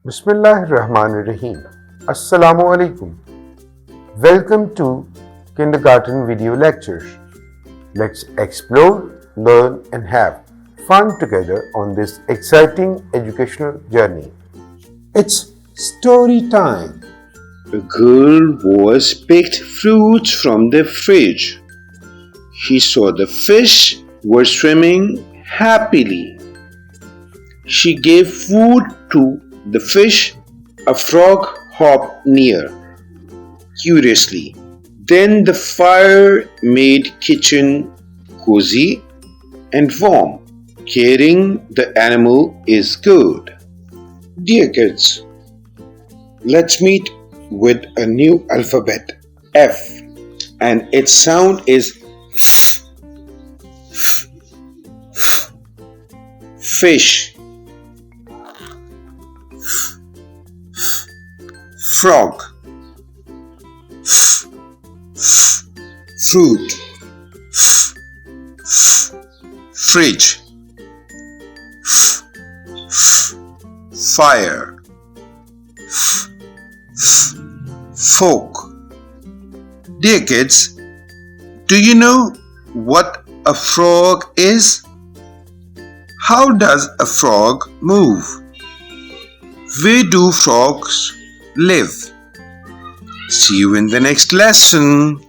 Bismillahirrahmanirrahim. Assalamu alaikum. Welcome to Kindergarten Video Lectures. Let's explore, learn, and have fun together on this exciting educational journey. It's story time. A girl was picked fruits from the fridge. She saw the fish were swimming happily. She gave food to the fish. A frog hopped near, curiously. Then the fire made kitchen cozy and warm. Caring the animal is good. Dear kids, let's meet with a new alphabet, F, and its sound is fish, frog, fruit, fridge, fire, fork. Dear kids, do you know what a frog is? How does a frog move? Where do frogs live? See you in the next lesson.